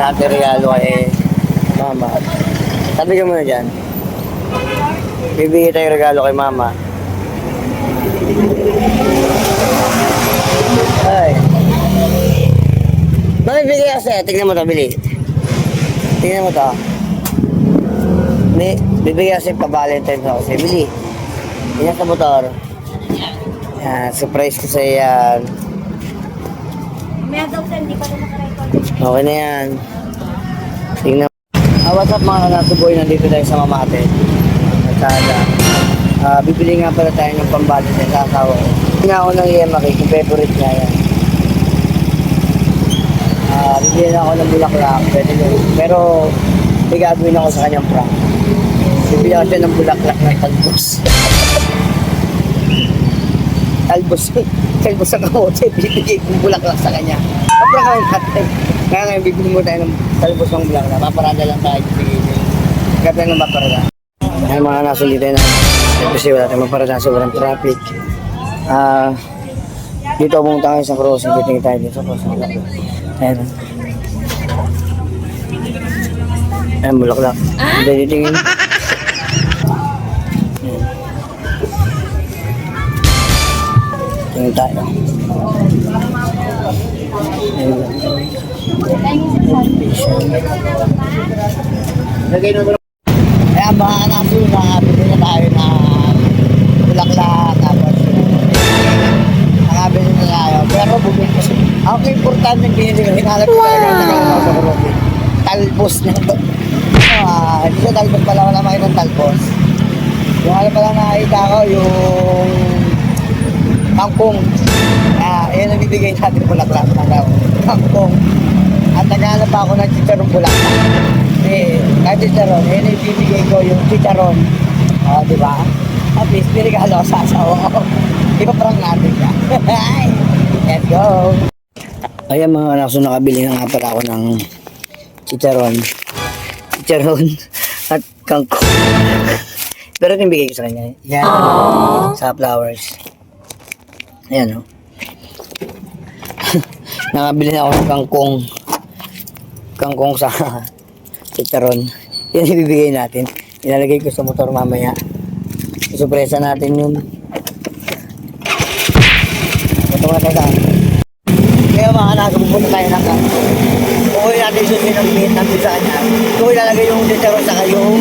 natin regalo kay mama. Sabi ka muna dyan. Bibigyan tayo regalo kay mama. Ay. Mamibigay kasi. Tignan mo to, Bili. Tignan mo to. Bibigyan kasi pa-valentine ko kasi. Bili. Tignan sa motor. Yan, surprise ko sa yan. May daw sa hindi pa rin nakarecord. Okay na yan. Tingnan. What's up mga kanasuboy? Nandito tayo sa Mamate. Matsada. Bibili nga pala tayo ng pambali sa asawa ko. Hindi nga ako ng Yemaki, kung favorite niya yan. Bibili na ako ng bulaklak. Pwede yun. Pero may gagawin ako sa kanyang prank. Bibili ako siya ng bulaklak ng talbos. Talbos sa kamote. Bibili kong bulaklak sa kanya. Kapra natin. Kaya ngayon bibili mo tayo ng talbos ng bulaklak. Paparada lang tayo. Ganda ng paparada. Ay mga nasun dito na. Kasi wala tayong maparada. Sobrang traffic. Dito pumunta kayo sa crossing. Titingin tayo dito sa crossing. Ayan. Ayan, bulaklak. Hindi titingin. Tingin tayo. Kaya mga kanaso na bibili na tayo na bulaklak tapos nakabili na tayo pero bumili kasi ako importante binili ko hinalap ko talaga ang tagal sa Kurobi talbos na ito hindi siya talbos pala wala makita ng talbos yung ano pala nakita ko yung kangkong yun ang bibigay natin bulaklak kangkong at naghanap pa ako ng chicharong bulaklak kahit chicharon, yun ang bibigay ko yung chicharon diba? At least binigalo ko sa asawa ko ipaprank natin ka let's go ayan mga anak so nakabili na nga pala ako ng chicharon at kangkong pero ito yung bigay ko sa kanya yan sa flowers ayan o nakabili na ako ng kangkong sa chicharon yan ibibigay natin ilalagay ko sa motor mamaya susurpresa natin yun ito nga tayo kaya mga anak pupunta tayo ng kukuhin natin susin ng meat natin sa kanya ito ilalagay yung chicharon saka yung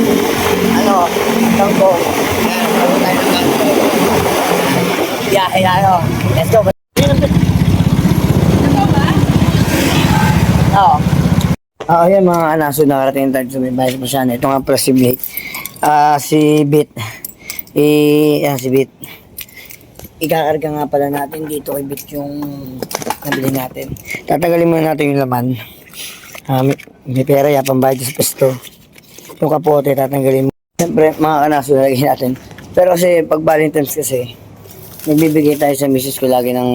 kangkong yan pupunta tayo ng kangkong biyahe tayo let's go oo. Ayan mga anaso, nakarating tayo sa may bahay pa siya. Ito nga pala si Bit. Si Bit. Si Bit. Ikakarga nga pala natin dito kay Bit yung nabili natin. Tatagalin muna natin yung laman. May pera ya, pambayad sa pesto. Yung kapote, tatanggalin mo. Siyempre, mga anaso, nalagyan natin. Pero kasi, pag Valentine's kasi, nagbibigay tayo sa misis ko lagi ng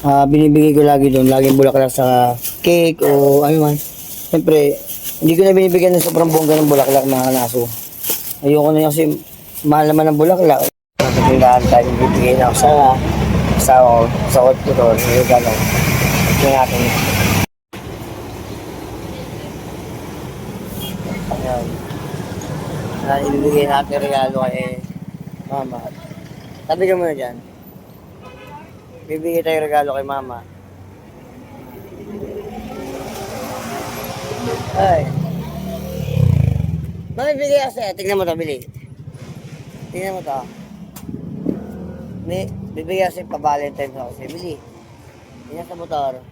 binibigay ko lagi doon, laging bulaklak sa cake o ano man. Siyempre, hindi ko na binibigyan ng sobrang bongga ng bulaklak mga kanaso. Ayoko na kasi mahal naman ng bulaklak. Natagandaan tayo, bibigay na ako sa tutor, yung gano'n. Ito natin. Ayan. Ibibigay natin regalo kay mama. Sabi ka muna dyan. Bibigyan tayo regalo kay mama. Ay. Mamibigay kasi. Tignan mo to, Bili. Tignan mo to. Bibigyan kasi pa-valentine ko kasi. Bili. Tignan sa motor.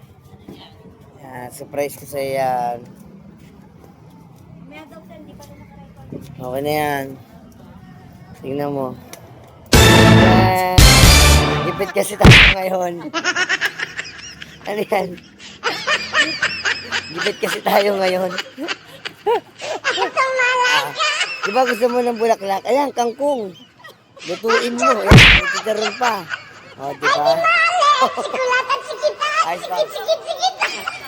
Yan, surprise ko sa yan. May daw sa hindi pa rin nakarecord. Okay na yan. Tignan mo. Gipit kasi tayo ngayon. Ano yan? Gipit kasi tayo ngayon. Diba gusto mo ng bulaklak? Ayan, kangkong. Lutuin mo. Ayan, chicharon pa. O, diba? Ayos pa.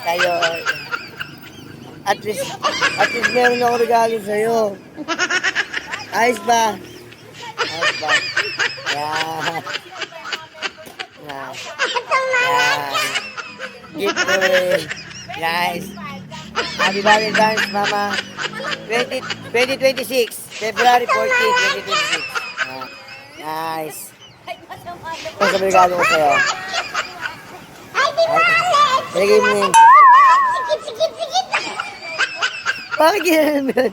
Tayo. At least meron ako regalo sa'yo. Ayos ba? Ayos ba? Yan. Yan. Gift ko eh. Nice. Happy Valentine's, Mama. 2026. February 14, 2026. Nice. Ito sa regalo ko sa'yo. Ilagay mo yun. Bakit ginagawa mo yun?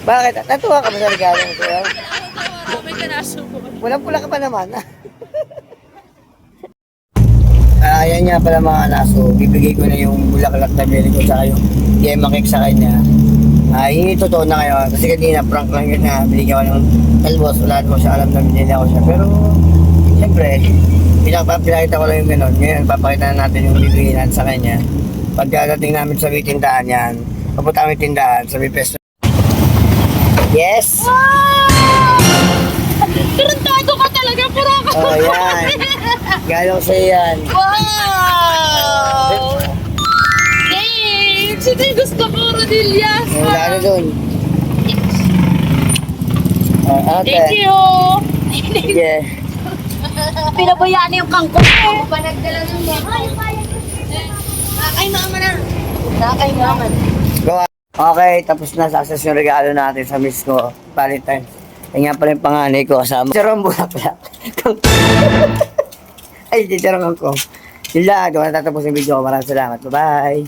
Bakit? Natuwa ka ba sa regalo ko sa'yo? May kanaso ko. Pulang-pula ka pa naman. Ayan nga pala mga anaso, bibigay ko na yung bulaklak na bili ko tsaka yung yema cake sa kanya. Hindi totoo na ngayon kasi kanina prank lang yun na binigyan ko ng talbos, wala naman siya alam na binili ako siya. Pero siyempre, pinakita ko lang yung gano'n. Ngayon, papakita na natin yung bibilihan sa kanya. Pagdating namin sa may tindahan yan, papunta kami tindahan sa may pesto. Yes! Tarantado ka talaga, puro ka. Oh, yan. Galing sa'yo yan. Wow! Thanks! Ito yung gusto ko, Rodillas. Yung lalo dun. Ate. Thank you! Yeah. Pinabayaan na yung kangkong ko. Panagdala ng mga. Nakay mama na. Nakay mama. Go. Okay, tapos na success yung regalo natin sa miss ko. Valentine's. Ay nga pala yung panganay ko kasama. Charong bulaklak. Ay, di charong ko. Yun lang, doon na tatapos yung video ko. Maraming salamat. Bye-bye.